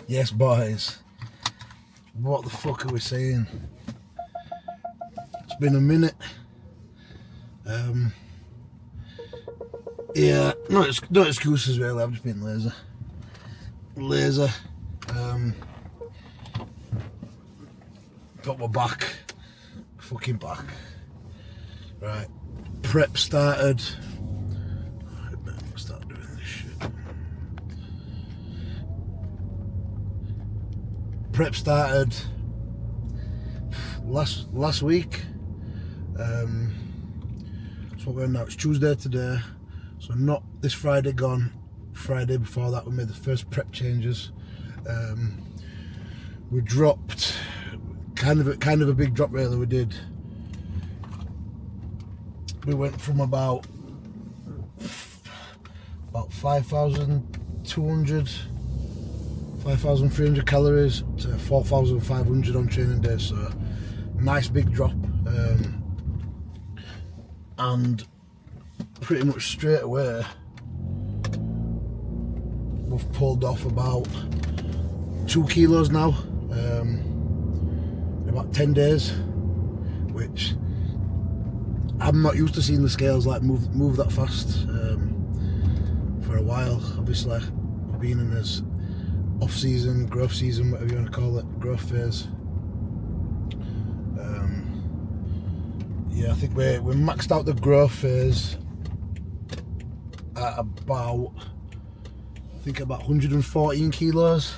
Yes, boys. What the fuck are we saying? It's been a minute. Yeah, no excuses really. I've just been lazy. Got my back, fucking back. Right, prep started. I better start doing this shit. Prep started last week. So we're now. It's Tuesday today, so not this Friday gone. Friday before that, we made the first prep changes. We dropped kind of a big drop really. We did. We went from about 5,200, 5,300 calories to 4,500 on training days. So nice big drop, and pretty much straight away we've pulled off about 2 kilos now in about 10 days, which I'm not used to seeing the scales like move that fast for a while. Obviously we've been in this off-season, growth season, whatever you want to call it, growth phase. Yeah, I think we maxed out the growth phase at about, I think about 114 kilos.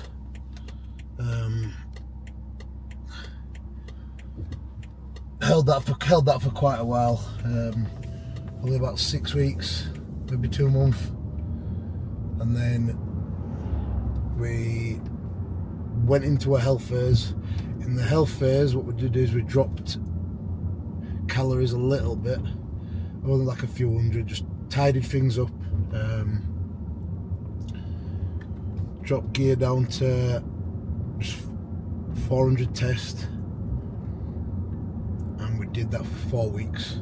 Held that for quite a while, probably about 6 weeks, maybe 2 months, and then we went into a health phase. In the health phase, what we did is we dropped calories a little bit, only like a few hundred, just tidied things up, dropped gear down to just 400 test, and we did that for 4 weeks.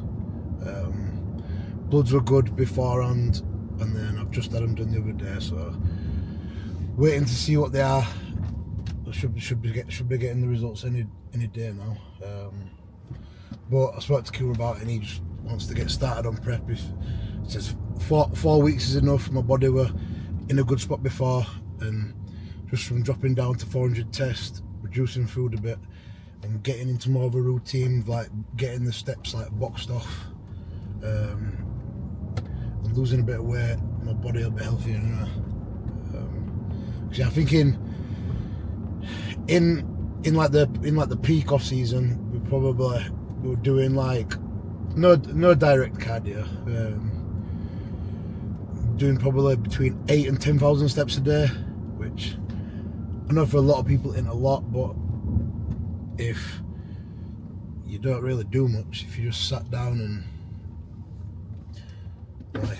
Bloods were good beforehand, and then I've just had them done the other day, so waiting to see what they are. I should be getting the results any day now. But I spoke to Q about it, and he just wants to get started on prep. He says 4 weeks is enough. My body were in a good spot before, and just from dropping down to 400 test, reducing food a bit, and getting into more of a routine, like getting the steps like boxed off, and losing a bit of weight, my body will be healthier. You know? Yeah, I'm thinking in like the peak off season, we were doing like no direct cardio, doing probably between 8,000 and 10,000 steps a day, which I know for a lot of people isn't a lot, but if you don't really do much, if you just sat down and like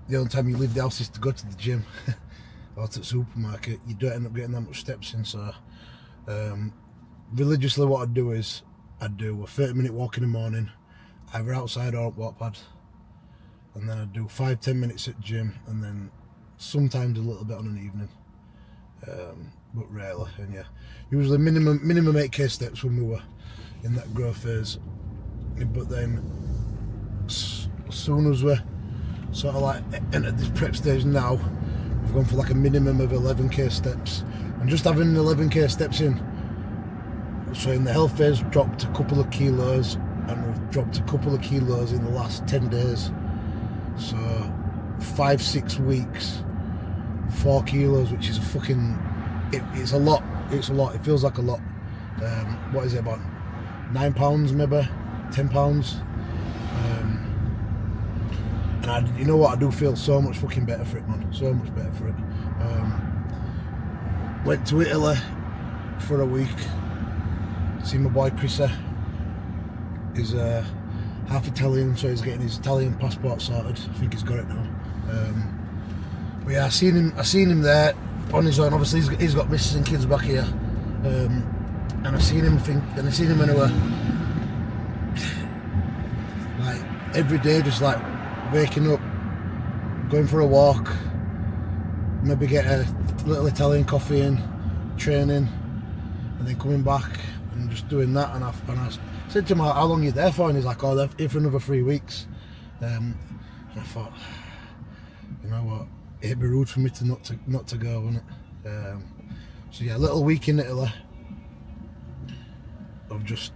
the only time you leave the house is to go to the gym or to the supermarket, you don't end up getting that much steps in. So religiously what I do is I do a 30-minute walk in the morning, either outside or up walk pad, and then I do 5-10 minutes at gym, and then sometimes a little bit on an evening, but rarely. And yeah, usually minimum 8k steps when we were in that growth phase. But then as soon as we sort of like entered this prep stage now, we've gone for like a minimum of 11k steps, and just having 11k steps in. So in the health phase, we've dropped a couple of kilos, and we've dropped a couple of kilos in the last 10 days. So 5-6 weeks, 4 kilos, which is a fucking, it's a lot. It feels like a lot. What is it, about 9 pounds maybe, 10 pounds? And you know what, I do feel so much fucking better for it, man. So much better for it. Went to Italy for a week. See my boy Tricep. He's half Italian, so he's getting his Italian passport sorted. I think he's got it now. But yeah, I seen him there on his own. Obviously, he's got missus and kids back here, and I seen him anyway. Like every day, just like waking up, going for a walk, maybe get a little Italian coffee in, training, and then coming back and just doing that. And I said to him, how long are you there for? And he's like, oh, they're here for another 3 weeks. And I thought, you know what, it'd be rude for me to not to go, wouldn't it? So yeah, a little week in Italy of just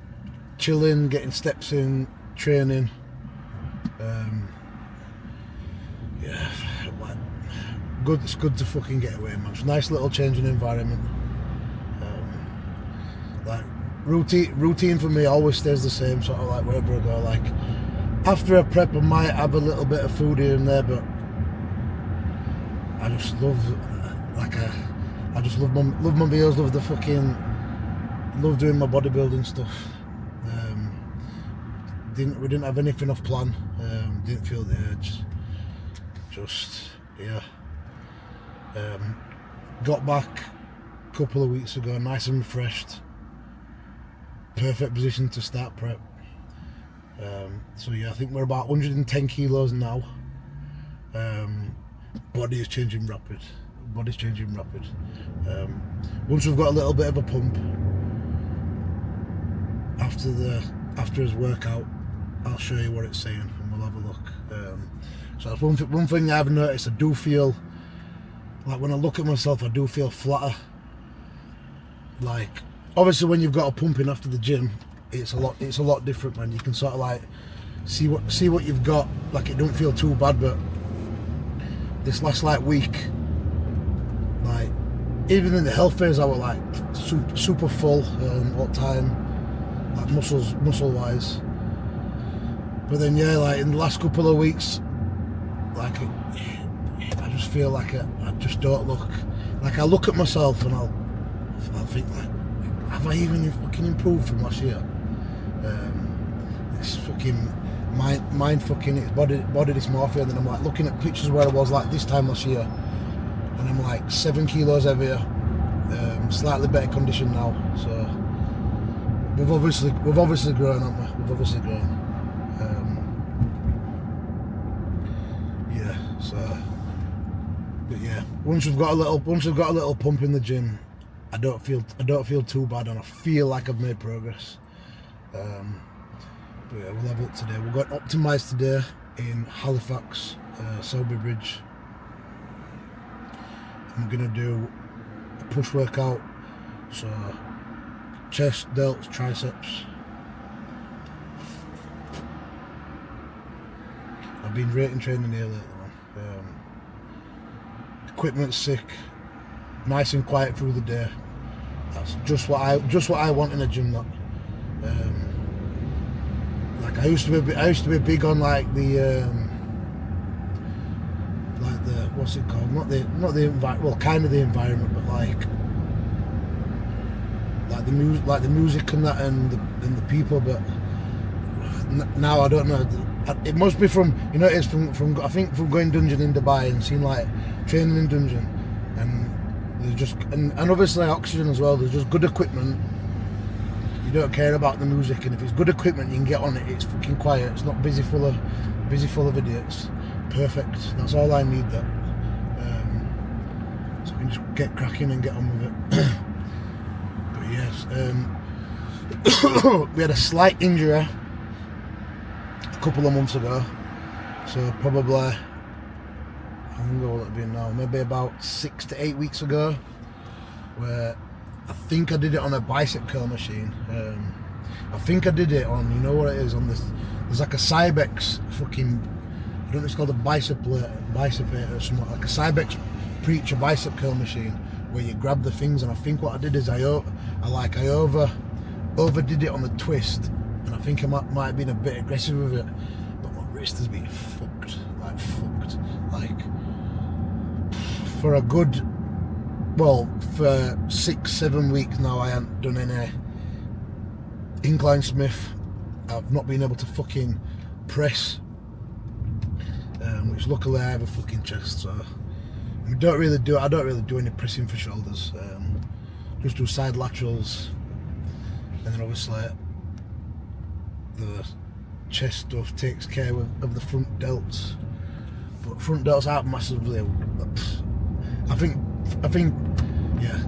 chilling, getting steps in, training. Yeah, good. It's good to fucking get away, man. It's a nice little change in environment. Like routine for me always stays the same, sort of like wherever I go. Like after a prep, I might have a little bit of food here and there, but I just love love my meals, love doing my bodybuilding stuff. We didn't have anything off plan. Didn't feel the urge. Just yeah. Got back a couple of weeks ago, nice and refreshed. Perfect position to start prep. So yeah, I think we're about 110 kilos now. Body is changing rapid. Once we've got a little bit of a pump after his workout, I'll show you what it's saying and we'll have a look. So that's one thing I've noticed. I do feel like when I look at myself, I do feel flatter. Like obviously when you've got a pump in after the gym, it's a lot different, man. You can sort of like see what you've got. Like it don't feel too bad, but this last like week, like even in the health phase, I was like super full all the time, like muscle wise. But then yeah, like in the last couple of weeks, like I just feel like I just don't look. Like I look at myself and I'll think like, have I even fucking improved from last year? It's fucking mind fucking, it's body dysmorphia. And then I'm like looking at pictures where I was like this time last year, and I'm like 7 kilos heavier, slightly better condition now. So we've obviously grown, haven't we? We've obviously grown. Yeah. So, but yeah, once we've got a little pump in the gym, I don't feel too bad, and I feel like I've made progress. But yeah, we'll have it today. We've got Optimise today in Halifax, Selby Bridge. I'm gonna do a push workout, so chest, delts, triceps. I've been rating training here lately, man. Equipment's sick, nice and quiet through the day. That's just what I want in a gym. That. Like I used to be big on like the what's it called? Not the environment. Well, kind of the environment, but like the music and that and the people. But now I don't know. It must be from, you know, it's from I think from going dungeon in Dubai and seeing like training in dungeon, and there's just and obviously oxygen as well. There's just good equipment. You don't care about the music, and if it's good equipment, you can get on it. It's fucking quiet. It's not busy full of idiots. Perfect. That's all I need. That. So I can just get cracking and get on with it. But yes, we had a slight injury a couple of months ago, so probably how long ago will it be now? Maybe about 6 to 8 weeks ago, where I think I did it on a bicep curl machine. I think I did it on, you know what it is, on this, there's like a Cybex fucking, I don't know, it's called a bicepator or something, like a Cybex Preacher bicep curl machine, where you grab the things, and I think what I did is I overdid it on the twist, and I think I might have been a bit aggressive with it, but my wrist has been fucked. Like for a good, well, for 6-7 weeks now I haven't done any incline Smith. I've not been able to fucking press, which luckily I have a fucking chest, so I don't really do any pressing for shoulders. Just do side laterals, and then obviously the chest stuff takes care of the front delts. But front delts aren't massively, I think, yeah,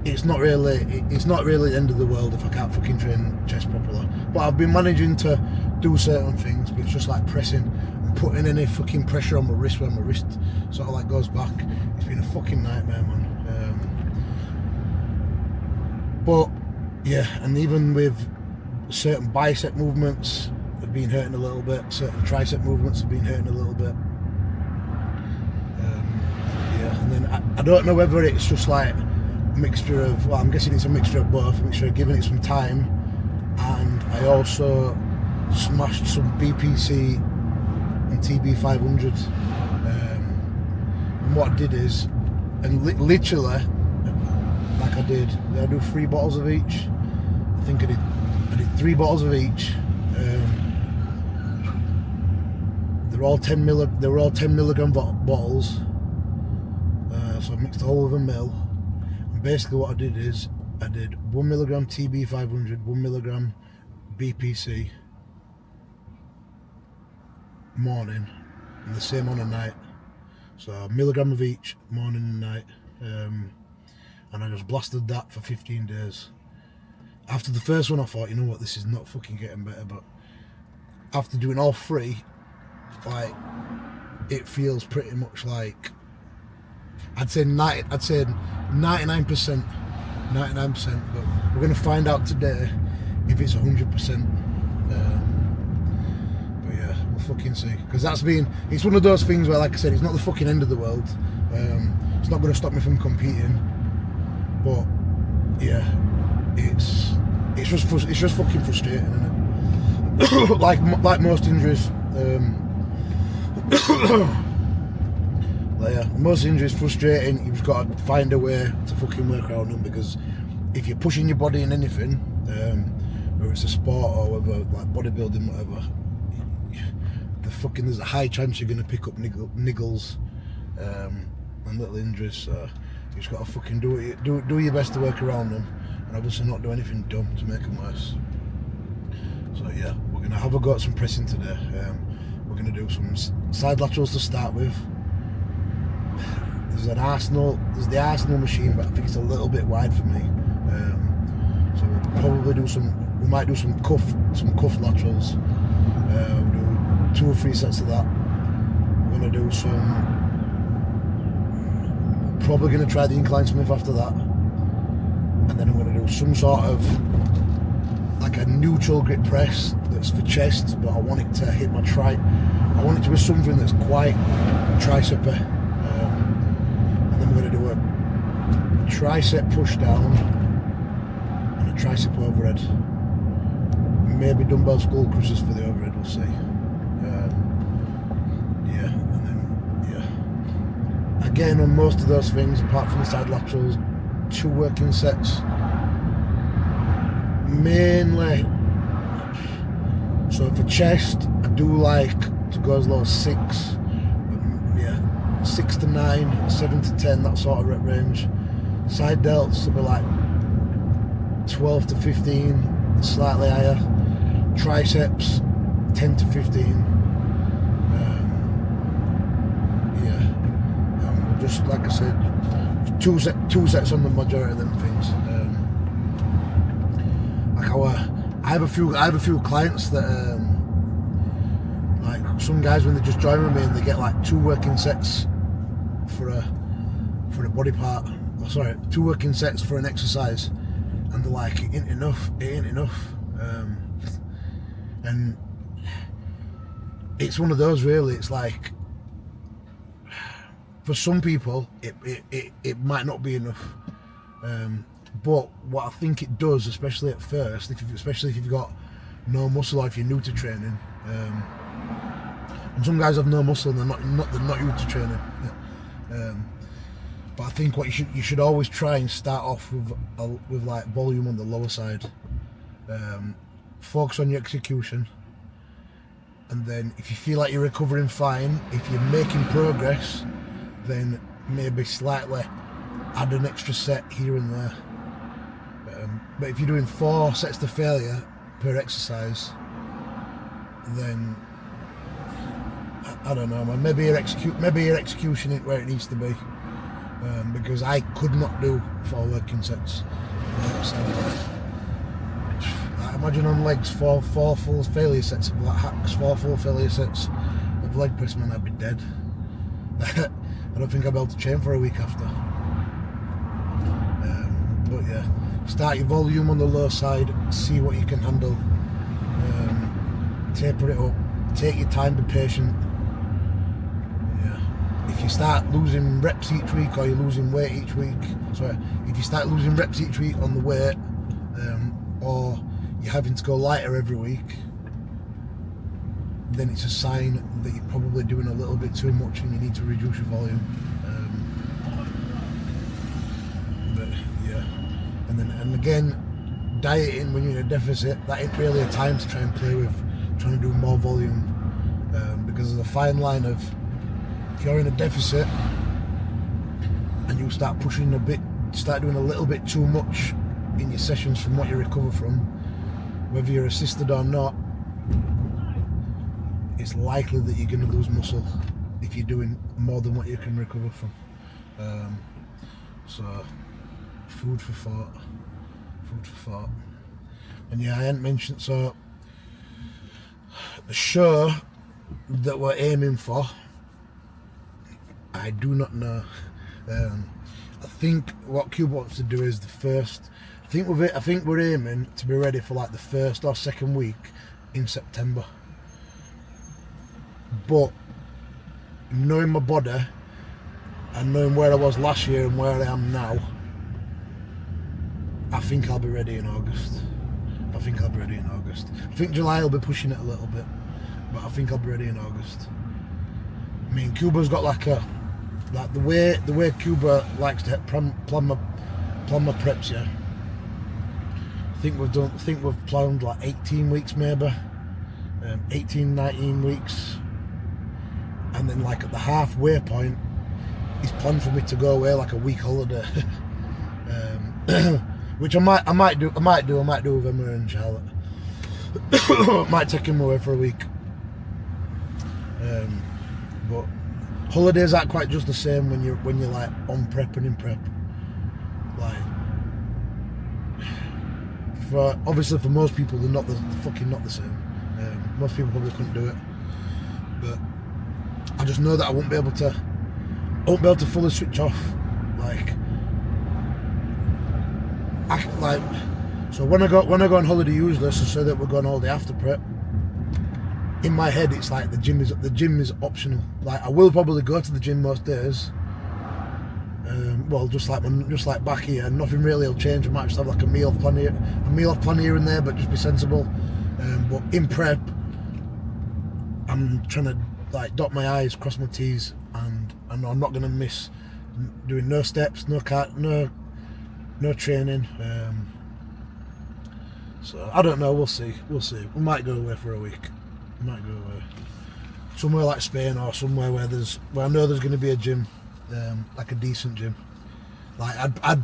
it's not really the end of the world if I can't fucking train chest properly. But I've been managing to do certain things, but it's just like pressing and putting any fucking pressure on my wrist when my wrist sort of like goes back. It's been a fucking nightmare, man. But yeah, and even with certain bicep movements have been hurting a little bit, certain tricep movements have been hurting a little bit. Yeah, and then I don't know whether it's just like a mixture of, well, I'm guessing it's a mixture of both, a mixture of giving it some time, and I also smashed some BPC and TB500. And what I did is, and literally, like I do 3 bottles of each. I think I did 3 bottles of each. They were all 10 milligram bottles. So I mixed the whole of a mil. And basically what I did is I did 1 milligram TB500, 1 milligram BPC morning, and the same on a night. So a milligram of each, morning and night. And I just blasted that for 15 days. After the first one I thought, you know what, this is not fucking getting better, but after doing all 3, like, it feels pretty much like, I'd say 99%, but we're going to find out today if it's 100%. But yeah, we'll fucking see, because it's one of those things where, like I said, it's not the fucking end of the world. It's not going to stop me from competing, but yeah, it's just fucking frustrating, isn't it? like most injuries. Like, yeah, most injuries frustrating. You've just got to find a way to fucking work around them, because if you're pushing your body in anything, whether it's a sport or whether like bodybuilding, whatever, there's a high chance you're going to pick up niggles and little injuries. So you just got to fucking do your best to work around them, and obviously not do anything dumb to make them worse. So yeah, we're going to have a go at some pressing today. We're going to do some side laterals to start with. There's the Arsenal machine, but I think it's a little bit wide for me. So we'll probably we might do some cuff laterals. We'll do 2 or 3 sets of that. We're going to do probably going to try the incline Smith after that. And then I'm going to do some sort of like a neutral grip press that's for chest, but I want it to hit my I want it to be something that's quite tricep-y. And then we're going to do a tricep pushdown and a tricep overhead. Maybe dumbbell skull crushers for the overhead, we'll see. Yeah, and then, yeah. Again, on most of those things, apart from the side laterals, 2 working sets. Mainly, so for chest, I do like to go as low as 6. Yeah, 6 to 9, 7 to 10, that sort of rep range. Side delts will be like 12 to 15, slightly higher. Triceps, 10 to 15. We'll just, like I said, 2 sets on the majority of them things. I have a few clients that like some guys, when they just join with me and they get like 2 working sets for a body part. 2 working sets for an exercise, and they're like, it ain't enough. And it's one of those, really. It's like, for some people it might not be enough, but what I think it does, especially at first, especially if you've got no muscle, or if you're new to training, and some guys have no muscle and they're not used to training, but I think what you should always try and start off with like volume on the lower side. Focus on your execution, and then if you feel like you're recovering fine, if you're making progress, then maybe slightly add an extra set here and there. But if you're doing 4 sets to failure per exercise, then I don't know, man. Maybe your execution ain't where it needs to be. because I could not do 4 working sets. I imagine on legs, four full failure sets of like hacks, 4 full failure sets of leg press, man, I'd be dead. I don't think I'll be able to train for a week after. But yeah, start your volume on the low side, see what you can handle, taper it up, take your time, be patient. Yeah. If you start losing reps each week, or you're losing weight each week, if you start losing reps each week on the weight, or you're having to go lighter every week, then it's a sign that you're probably doing a little bit too much and you need to reduce your volume. But yeah, and again, dieting when you're in a deficit, that ain't really a time to try and play with trying to do more volume, because there's a fine line of, if you're in a deficit and you start pushing a bit, start doing a little bit too much in your sessions from what you recover from, whether you're assisted or not, it's likely that you're going to lose muscle if you're doing more than what you can recover from. So food for thought. And yeah, I hadn't mentioned, so the show that we're aiming for, I do not know. I think what Cube wants to do is the first, I think we're aiming to be ready for like the 1st or 2nd week in September. But knowing my body and knowing where I was last year and where I am now, I think I'll be ready in August. I think July will be pushing it a little bit, but I think I'll be ready in August. I mean, Cuba's got like the way Cuba likes to plan my preps. Yeah, I think we've planned like 18 weeks maybe, 18, 19 weeks. And then like at the halfway point, he's planned for me to go away like a week holiday, which I might do with Emma and Charlotte. Might take him away for a week. But holidays aren't quite just the same when you're like on prep and in prep. Like, obviously for most people they're not the same. Most people probably couldn't do it, but I just know that I won't be able to fully switch off. So when I go on holiday usually, so say that we're going holiday after prep, in my head it's like the gym is optional. Like, I will probably go to the gym most days. Well, just like back here, nothing really will change. I might just have like a meal plan here and there, but just be sensible. But in prep, I'm trying to like dot my I's, cross my T's, and I know I'm not going to miss doing no steps, no training. So I don't know. We'll see. We might go away for a week. We might go away somewhere like Spain, or somewhere where I know there's going to be a gym, like a decent gym. Like I'd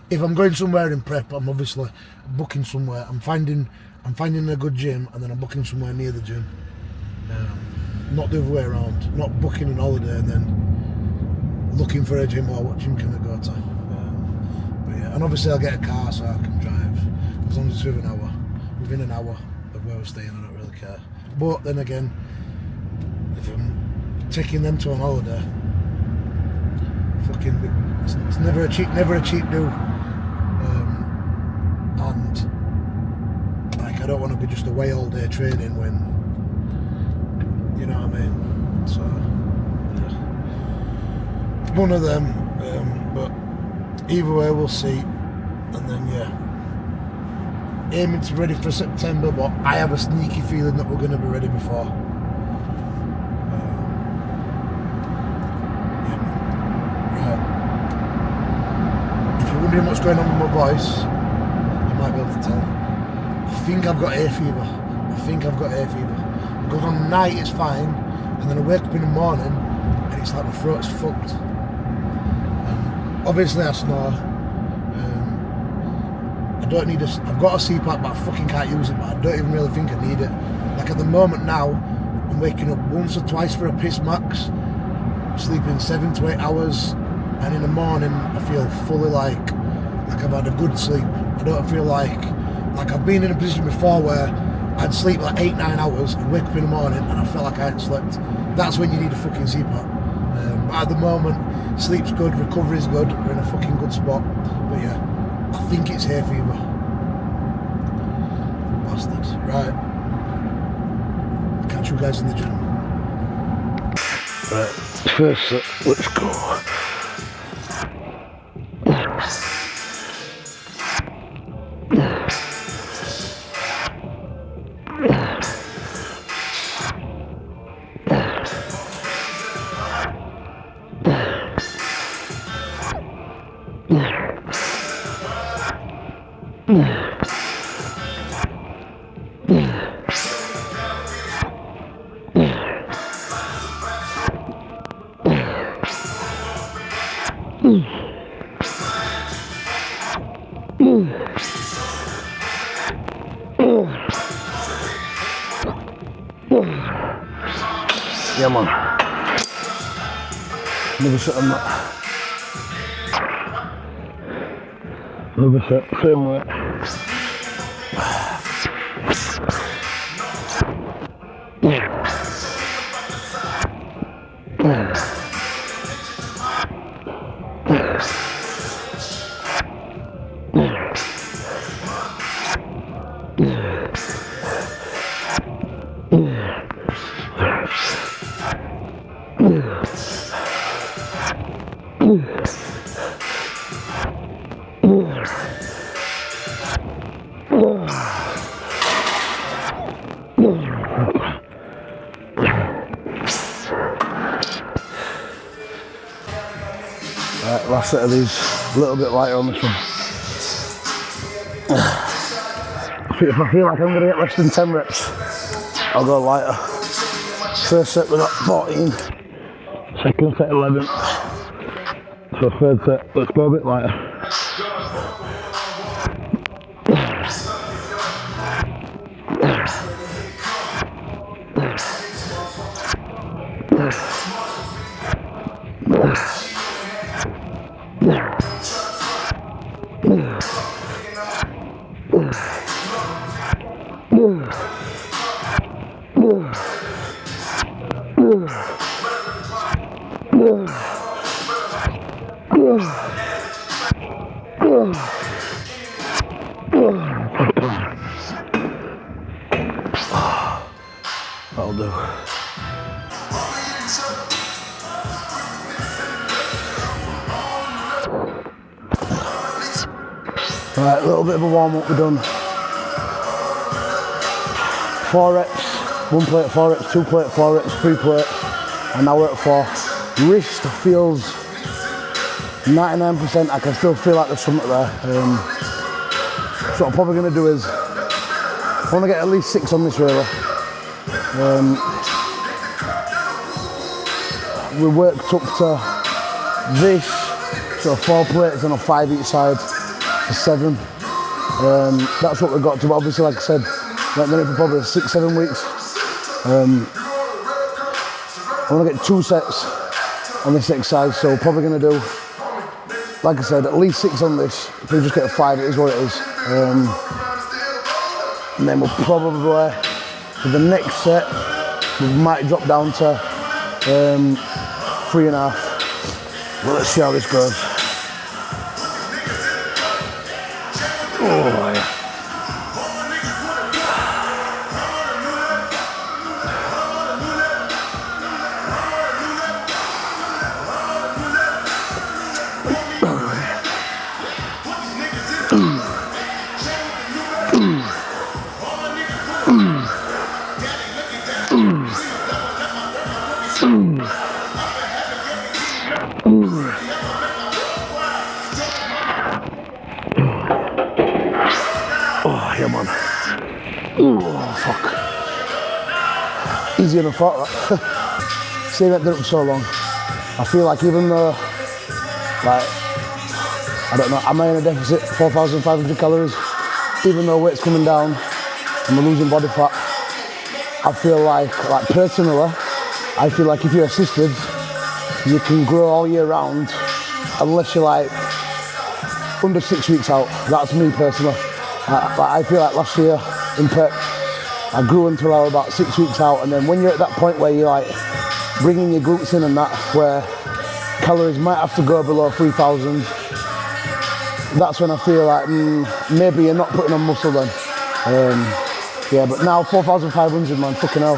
if I'm going somewhere in prep, I'm obviously booking somewhere. I'm finding a good gym, and then I'm booking somewhere near the gym. Not the other way around. Not booking an holiday and then looking for a gym or what gym can I go to. But yeah, and obviously I'll get a car so I can drive, as long as it's within an hour of where we're staying. I don't really care. But then again, if I'm taking them to an holiday, it's never a cheap do. And like, I don't want to be just away all day training when, you know what I mean. So yeah, one of them. But either way, we'll see. And then yeah, aiming to be ready for September, but I have a sneaky feeling that we're going to be ready before. If you're wondering what's going on with my voice, you might be able to tell. I think I've got hay fever. Because on the night it's fine, and then I wake up in the morning and it's like my throat's fucked. And obviously I snore. I've got a CPAP, but I fucking can't use it, but I don't even really think I need it. Like at the moment now, I'm waking up once or twice for a piss max, sleeping 7 to 8 hours, and in the morning I feel fully like I've had a good sleep. I don't feel like I've been in a position before where I'd sleep like 8-9 hours and wake up in the morning and I felt like I hadn't slept. That's when you need a fucking CPAP. But at the moment, sleep's good, recovery's good, we're in a fucking good spot. But yeah, I think it's hay fever. Bastards. Right. Catch you guys in the gym. Right, first set, let's go. Yeah, man. Another set on that. Another set, same weight. Right, last set of these, a little bit lighter on this one. If I feel like I'm going to get less than 10 reps, I'll go lighter. First set we got 14, second set 11, so third set, let's go a bit lighter. That'll do. Right, a little bit of a warm up we've done. 4 reps, 1 plate, 4 reps, 2 plate, 4 reps, 3 plate, and now we're at 4. Wrist feels 99%, I can still feel like there's something there. So what I'm probably going to do is, I want to get at least 6 on this really. We worked up to this, so 4 plates and a 5 each side for 7. That's what we got to, but obviously like I said, I've done it for probably 6-7 weeks. I want to get 2 sets on this exercise, so probably going to do, like I said, at least 6 on this. If we just get a 5, it is what it is. And then we'll probably, for the next set, we might drop down to 3.5. Well, let's see how this goes. Oh, yeah. Oh, yeah, man. Oh, fuck. Easier than I thought, that. See, that did it for so long. I feel like even though, like, I don't know, am I in a deficit, 4,500 calories? Even though weight's coming down and we're losing body fat, I feel like personally, I feel like if you're assisted, you can grow all year round unless you're like under 6 weeks out. That's me personally. I feel like last year in prep, I grew until I was about 6 weeks out, and then when you're at that point where you're like bringing your glutes in and that, where calories might have to go below 3,000, that's when I feel like maybe you're not putting on muscle then. Yeah, but now 4,500, man, fucking hell.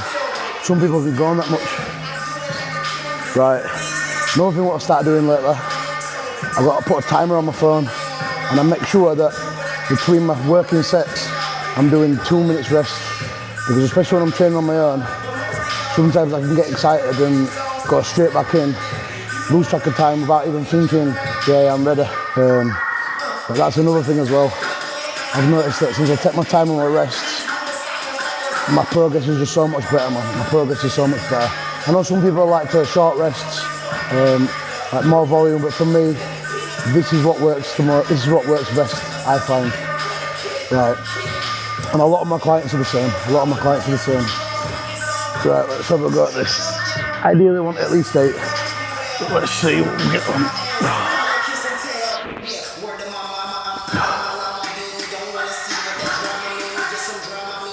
Some people can go on that much. Right, another thing what I started doing lately, I've got to put a timer on my phone, and I make sure that between my working sets, I'm doing 2 minutes rest, because especially when I'm training on my own, sometimes I can get excited and go straight back in, lose track of time without even thinking, yeah, I'm ready. But that's another thing as well. I've noticed that since I take my time on my rests, my progress is just so much better, man. My progress is so much better. I know some people like to short rests, like more volume, but for me, this is what works the most. This is what works best, I find. Right. And a lot of my clients are the same. Right, let's have a go at this. Ideally, I want at least 8. Let's see what we get on.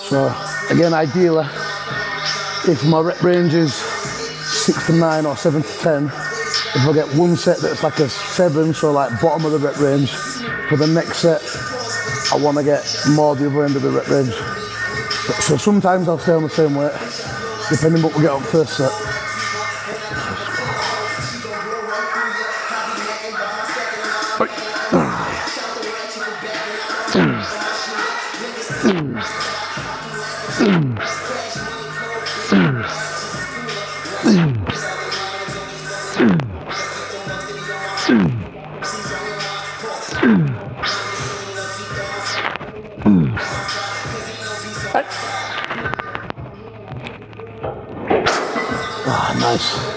So, again, ideally, if my rep range is 6 to 9 or 7 to 10, if I get one set that's like a 7, so like bottom of the rep range, for the next set, I want to get more the other end of the rep range. So sometimes I'll stay on the same weight, depending what we get on first set. Nice.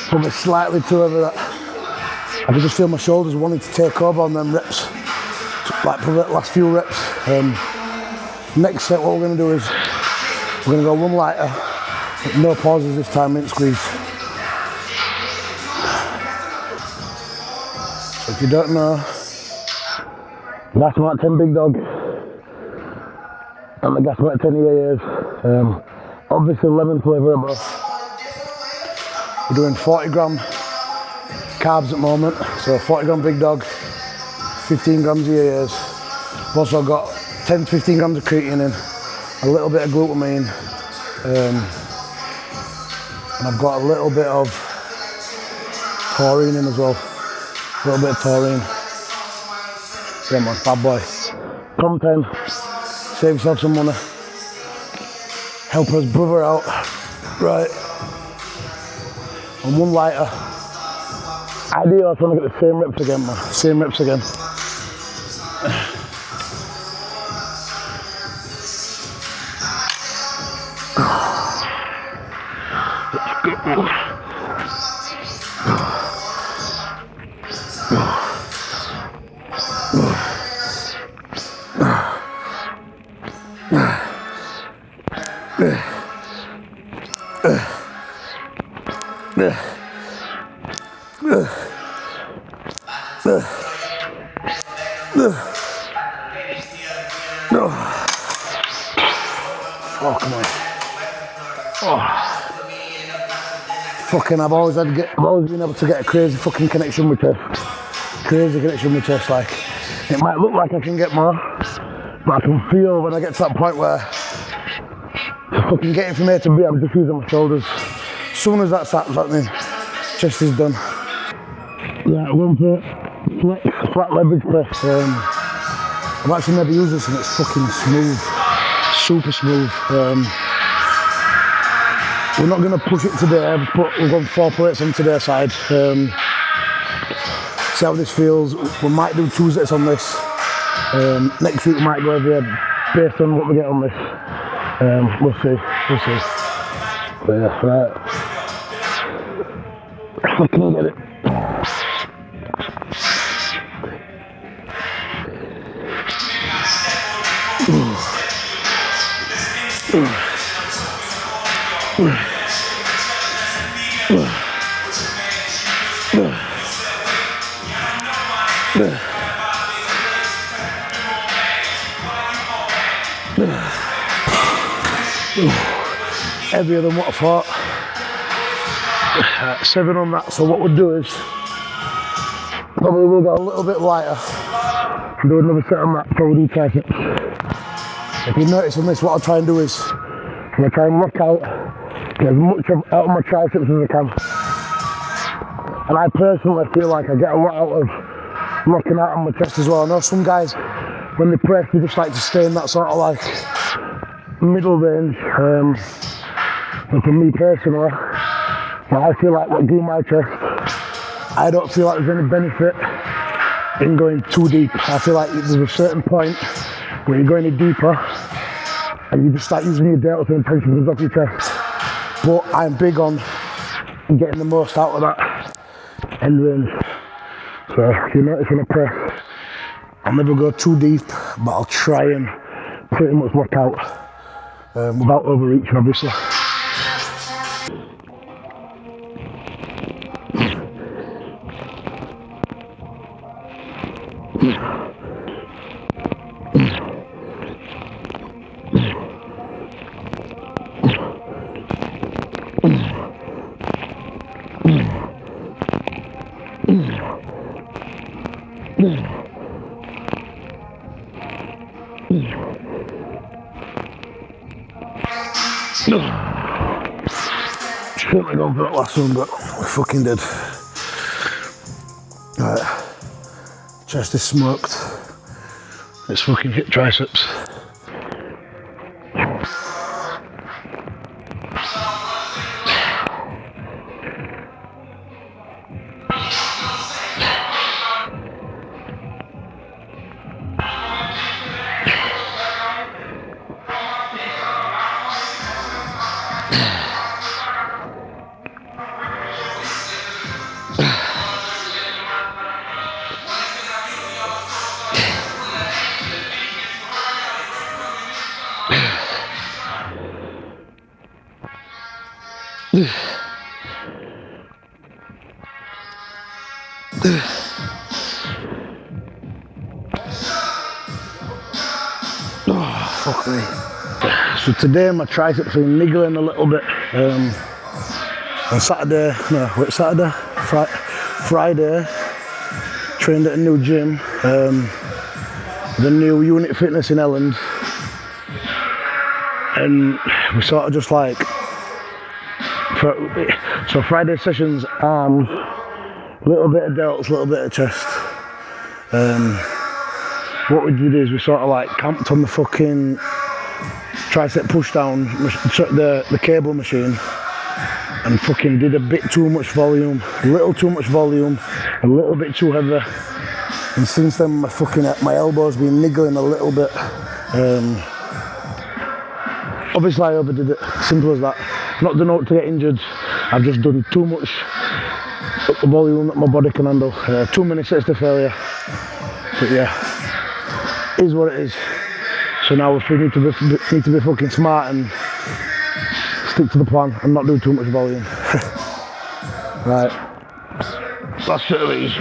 Probably slightly too heavy that. I can just feel my shoulders wanting to take over on them reps, like probably the last few reps. Next set, what we're going to do is we're going to go one lighter, but no pauses this time, mint squeeze. So if you don't know, gas mark 10 big dog and the gas mark 10 EAAs. Obviously 11 flavour and both. We're doing 40 gram carbs at the moment, so 40 gram big dog, 15 grams EAAs. I've also got 10 to 15 grams of creatine in, a little bit of glutamine, and I've got a little bit of taurine in as well. A little bit of taurine. Yeah man, bad boy. Pump 10, save yourself some money. Help us brother out. Right. And one lighter. Ideally, I want to get the same reps again, man. Same reps again. Oh, come on. Oh. Fucking, I've always been able to get a crazy fucking connection with chest. Crazy connection with chest, like. It might look like I can get more, but I can feel when I get to that point where to fucking get it from A to B, I'm just using my shoulders. As soon as that starts happening, chest is done. Yeah, one foot, flat leverage press. I've actually never used this and it's fucking smooth. Super smooth. we're not going to push it today, but we've got 4 plates on today's side. See how this feels. We might do 2 sets on this. Next week we might go heavier based on what we get on this. We'll see. But yeah, right. I can get it. Heavier than what I thought. 7 on that, so what we'll do is probably we'll go a little bit lighter and do another set on that, probably do triceps. If you notice on this, what I'll try and do is I'm going to try and lock out, get as much out of my triceps as I can. And I personally feel like I get a lot out of locking out on my chest as well. I know some guys, when they press, they just like to stay in that sort of like middle range. And for me personally, I feel like what doing my chest, I don't feel like there's any benefit in going too deep. I feel like there's a certain point where you go any deeper and you just start using your delts and tension off your chest. But I'm big on getting the most out of that end range. So you notice when I press, I'll never go too deep, but I'll try and pretty much work out without overreaching, obviously. Shouldn't have gone for that last one, but we fucking did. Right, chest is smoked. Let's fucking hit triceps. Oh, fuck me. So today my triceps are niggling a little bit. On Saturday, Friday, trained at a new gym, the new Unit Fitness in Elland, and we sort of just like, so Friday sessions, arms, a little bit of delts, a little bit of chest. What we did is we sort of like camped on the fucking tricep pushdown, the cable machine, and fucking did a bit too much volume, a little too much volume, a little bit too heavy. And since then my elbow's been niggling a little bit. Obviously I overdid it, simple as that. Not done out to get injured, I've just done too much volume that my body can handle. Too many sets to failure. But yeah, is what it is. So now we need to be fucking smart and stick to the plan and not do too much volume. Right, last set of these.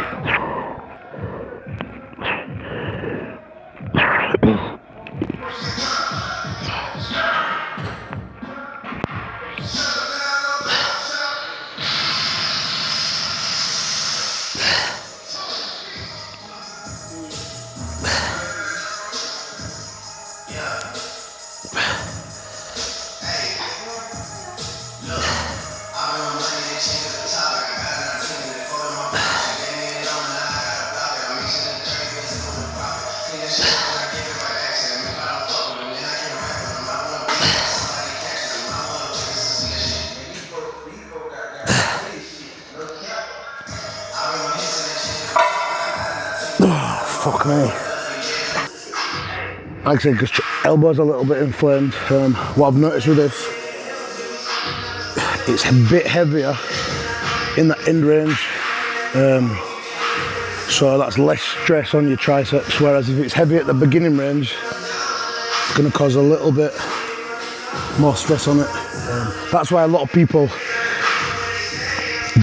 fuck me. Like I said, because elbow's a little bit inflamed. What I've noticed with this, it's a bit heavier in the end range. So that's less stress on your triceps, whereas if it's heavy at the beginning range, it's going to cause a little bit more stress on it. That's why a lot of people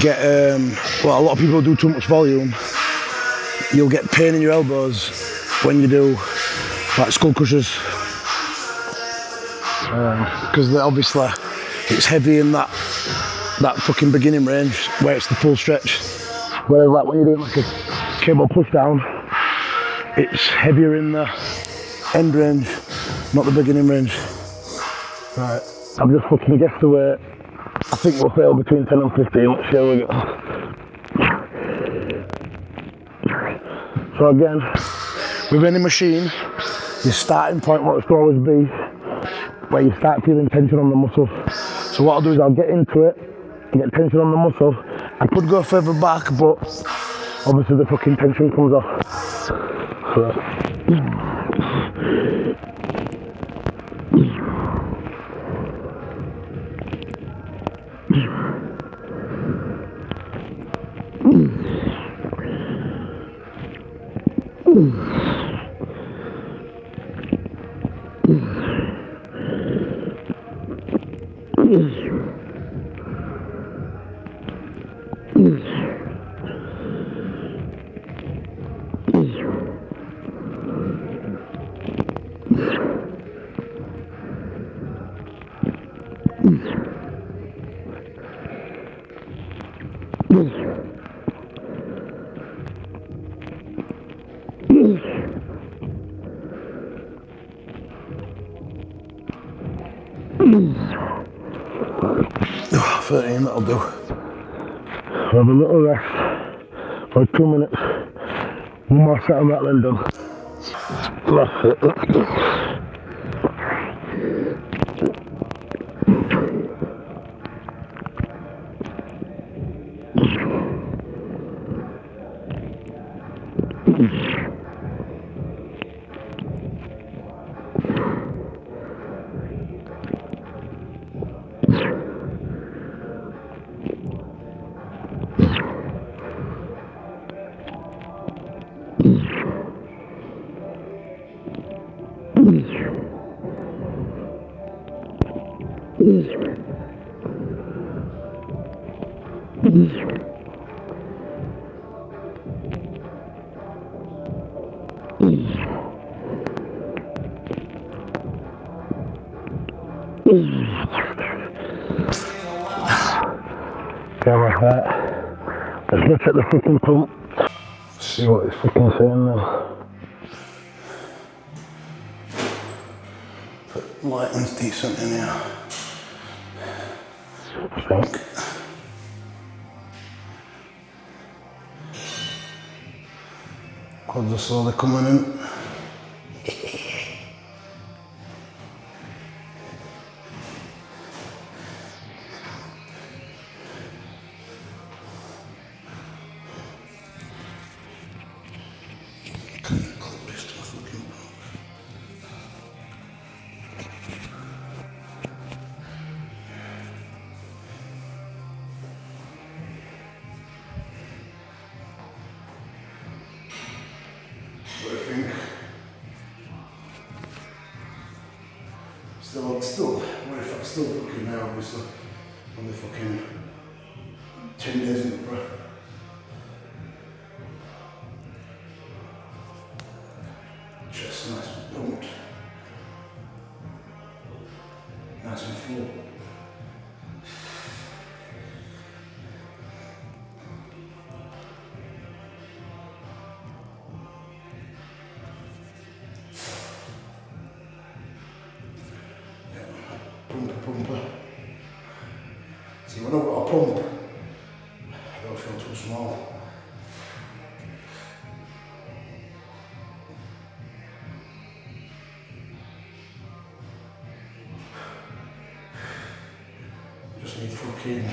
get, well, a lot of people do too much volume. You'll get pain in your elbows when you do like skull crushers, because obviously it's heavy in that fucking beginning range where it's the full stretch. Whereas like when you're doing like a cable pushdown, it's heavier in the end range, not the beginning range. Right, I've just fucking guessed the weight. I think we'll fail between 10 and 15. Let's see how we go. So again, with any machine, your starting point wants to always be where you start feeling tension on the muscle. So what I'll do is I'll get into it, get tension on the muscle. I could go further back, but obviously the fucking tension comes off. So. Oh, 13, that'll do. We'll have a little rest for 2 minutes. One more set on that, then done. That's it. Okay, like that. Let's look at the fucking pump. See what it's fucking saying now. Lighting's decent in here, I think. Quads are slowly coming in. What do you think? Still, what if I'm still fucking now, obviously. Only fucking 10 days in the breath. Chest nice and pumped. Nice and full. Pumper. See, when I've got a pump, I don't feel too small. Just need fucking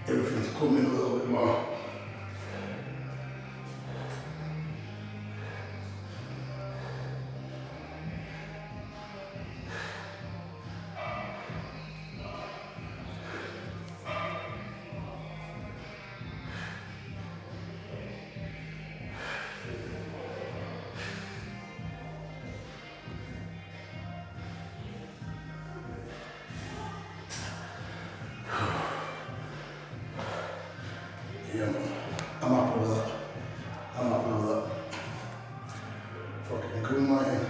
everything to come in a little bit more. Yeah, I'm happy with that. I'm happy with that. Fucking cool lighting.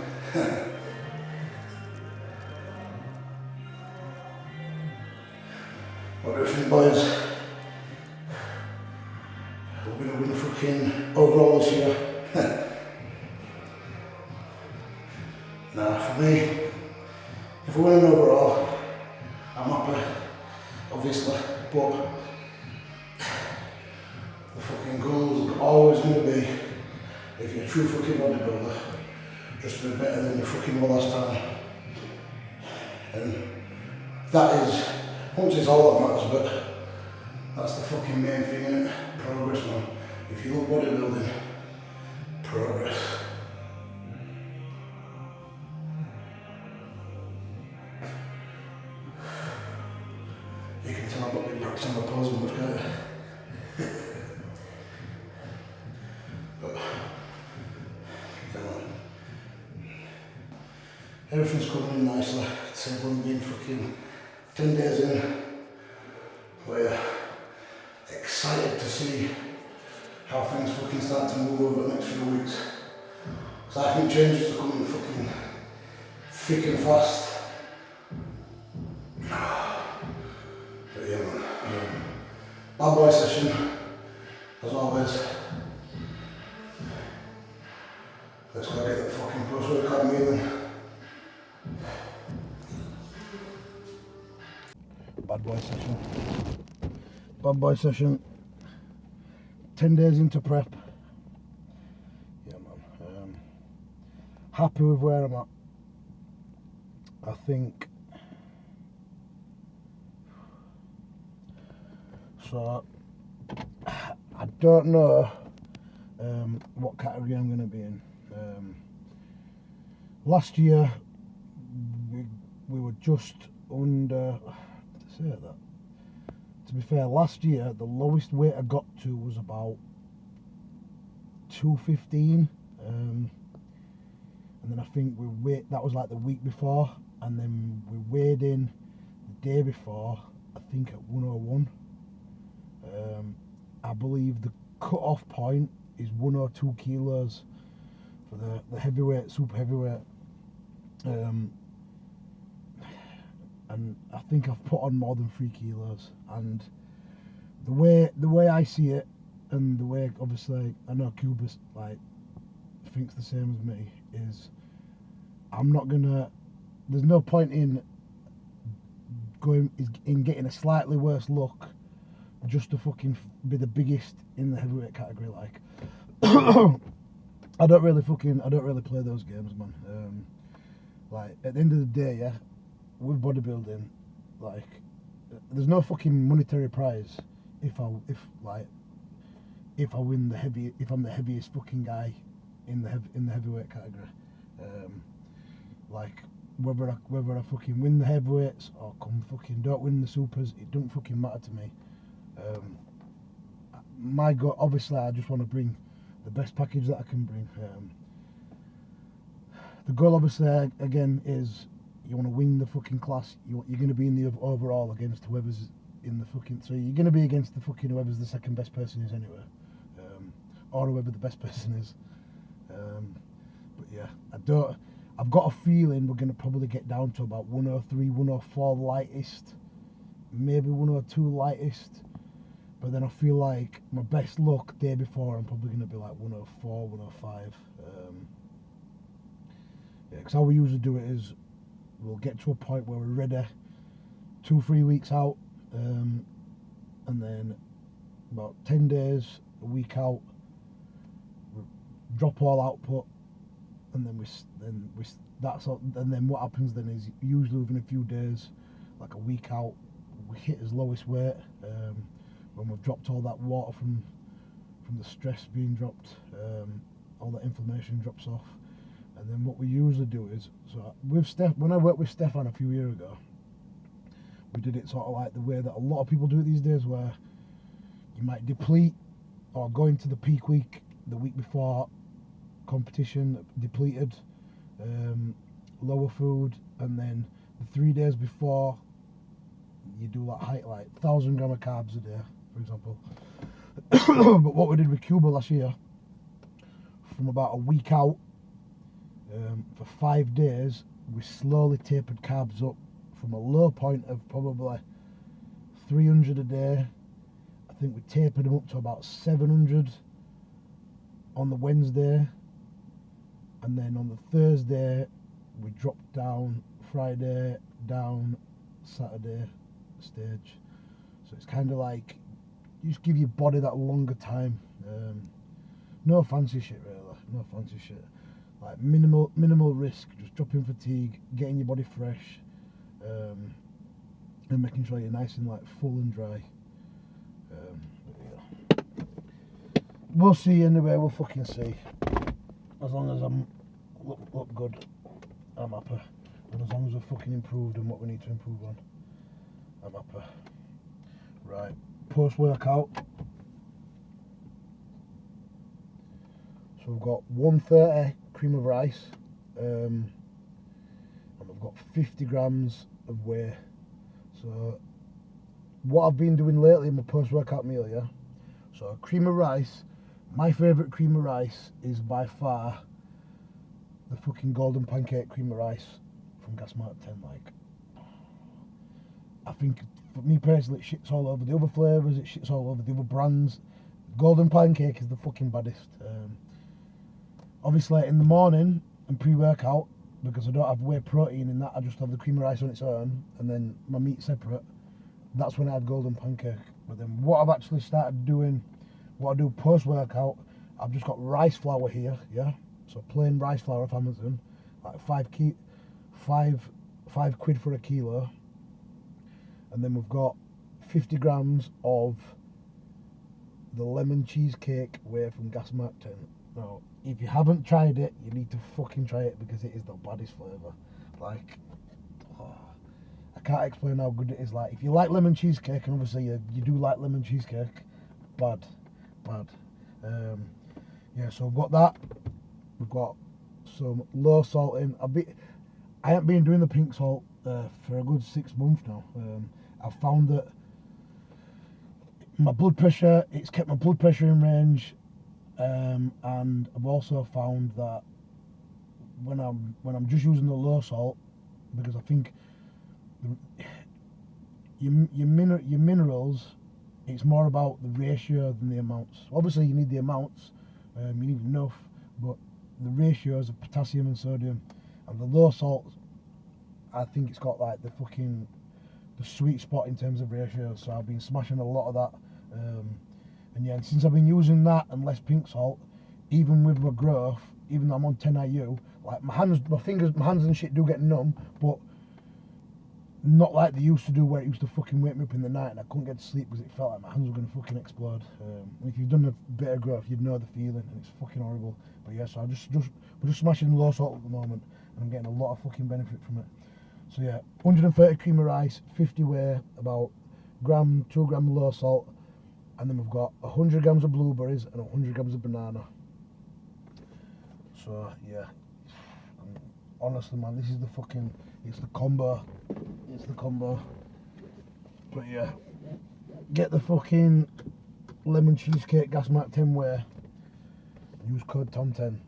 What do you think, boys? We're going to win fucking overall this year. Nah, for me, if we win an overall, I'm happy, obviously, but the fucking goals are always going to be, if you're a true fucking bodybuilder, just to be better than you fucking were last time. And that is, once it's all that matters, but that's the fucking main thing, innit? Progress, man. If you love bodybuilding, progress. You can tell I've not been practicing my pose much, can't you? But, yeah, man. Everything's coming in nicely. It's only been fucking 10 days in. We're excited to see how things fucking start to move over the next few weeks. So I think changes are coming fucking thick and fast. But yeah, man. Bad boy session, as always. Let's go get the fucking post-workout meal in. Bad boy session. Bad boy session. 10 days into prep. Yeah, man. Happy with where I'm at. I think. So, I don't know what category I'm going to be in. Last year, we were just under. To say that. To be fair, last year the lowest weight I got to was about 215, and then I think that was like the week before, and then we weighed in the day before, I think at 101. I believe the cut-off point is 102 kilos for the heavyweight, super heavyweight, and I think I've put on more than 3 kilos, and the way I see it, and the way obviously I know Cubas like thinks the same as me, is there's no point in getting a slightly worse look just to fucking be the biggest in the heavyweight category. Like I don't really play those games, man. Like at the end of the day, yeah, with bodybuilding, like there's no fucking monetary prize if I'm the heaviest fucking guy in the heavyweight category. Like whether I fucking win the heavyweights or don't win the supers, it don't fucking matter to me. My goal, obviously, I just want to bring the best package that I can bring. The goal, obviously, again, is you want to win the fucking class. You're going to be in the overall against whoever's in the fucking. So you're going to be against the fucking whoever's the second best person is anyway, or whoever the best person is. But yeah, I've got a feeling we're going to probably get down to about 103, 104 lightest, maybe 102 lightest. But then I feel like my best luck day before, I'm probably going to be like 104, 105. Yeah, because how we usually do it is we'll get to a point where we're ready 2-3 weeks out, and then about 10 days, a week out, we drop all output, and then and then what happens then is usually within a few days, like a week out, we hit his lowest weight. When we've dropped all that water from the stress being dropped, all that inflammation drops off, and then what we usually do is, so when I worked with Stefan a few years ago, we did it sort of like the way that a lot of people do it these days, where you might deplete or go into the peak week, the week before competition, depleted, lower food, and then the 3 days before you do like 1,000 grams of carbs a day, for example. But what we did with Cuba last year, from about a week out, for 5 days, we slowly tapered carbs up from a low point of probably 300 a day. I think we tapered them up to about 700 on the Wednesday, and then on the Thursday we dropped down, Friday down, Saturday stage. So it's kind of like you just give your body that longer time. No fancy shit really, no fancy shit. Like minimal risk, just dropping fatigue, getting your body fresh, and making sure you're nice and like full and dry. Yeah. We'll see anyway, we'll fucking see. As long as I'm look good, I'm happy. And as long as we're fucking improved on what we need to improve on, I'm happy. Right, post-workout. So we've got 130 cream of rice, and we've got 50 grams of whey. So what I've been doing lately in my post-workout meal, yeah? So cream of rice, my favourite cream of rice is by far the fucking golden pancake cream of rice from Gas Mark 10. Like, I think for me personally it shits all over the other flavours, it shits all over the other brands. Golden pancake is the fucking baddest. Obviously in the morning and pre-workout, because I don't have whey protein in that, I just have the cream of rice on its own and then my meat separate. That's when I had golden pancake. But then what I've actually started doing, what I do post-workout, I've just got rice flour here, yeah? So plain rice flour off Amazon, like 5 quid for a kilo. And then we've got 50 grams of the lemon cheesecake whey from Gas Mark 10. Now, if you haven't tried it, you need to fucking try it because it is the baddest flavour. Like, I can't explain how good it is. Like, if you like lemon cheesecake, and obviously you do like lemon cheesecake, bad. Yeah, so we've got that. We've got some low salt in. I haven't been doing the pink salt for a good 6 months now. I've found that my blood pressure, it's kept my blood pressure in range. And I've also found that when I'm just using the low salt, because I think your minerals, it's more about the ratio than the amounts. Obviously you need the amounts, you need enough, but the ratios of potassium and sodium, and the low salt, I think it's got like the sweet spot in terms of ratios. So I've been smashing a lot of that. And yeah, since I've been using that and less pink salt, even with my growth, even though I'm on 10 IU, like my hands and shit do get numb, but not like they used to do, where it used to fucking wake me up in the night and I couldn't get to sleep because it felt like my hands were going to fucking explode. And if you've done a bit of growth, you'd know the feeling, and it's fucking horrible. But yeah, so we're just smashing low salt at the moment, and I'm getting a lot of fucking benefit from it. So yeah, 130 cream of rice, 50 whey, about 2 gram low salt, and then we've got 100 grams of blueberries and 100 grams of banana. So yeah, and honestly man, this is it's the combo. But yeah, get the fucking lemon cheesecake Gas Mark 10 whey, use code TOM10,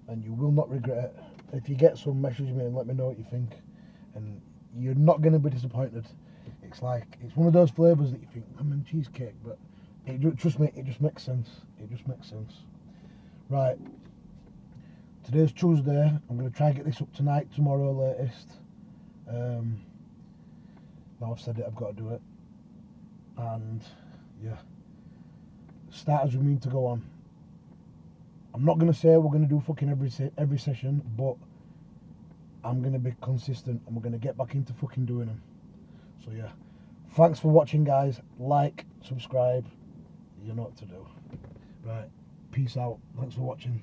and you will not regret it. If you get some, message me and let me know what you think, and you're not going to be disappointed. It's one of those flavours that you think, lemon cheesecake, but trust me, it just makes sense. Right, today's Tuesday. I'm going to try and get this up tonight, tomorrow latest. Now I've said it, I've got to do it. And yeah, starters we mean to go on. I'm not going to say we're going to do fucking every session, but I'm going to be consistent and we're going to get back into fucking doing them. So yeah, thanks for watching guys. Like, subscribe, you know what to do. Right, peace out, thanks for watching.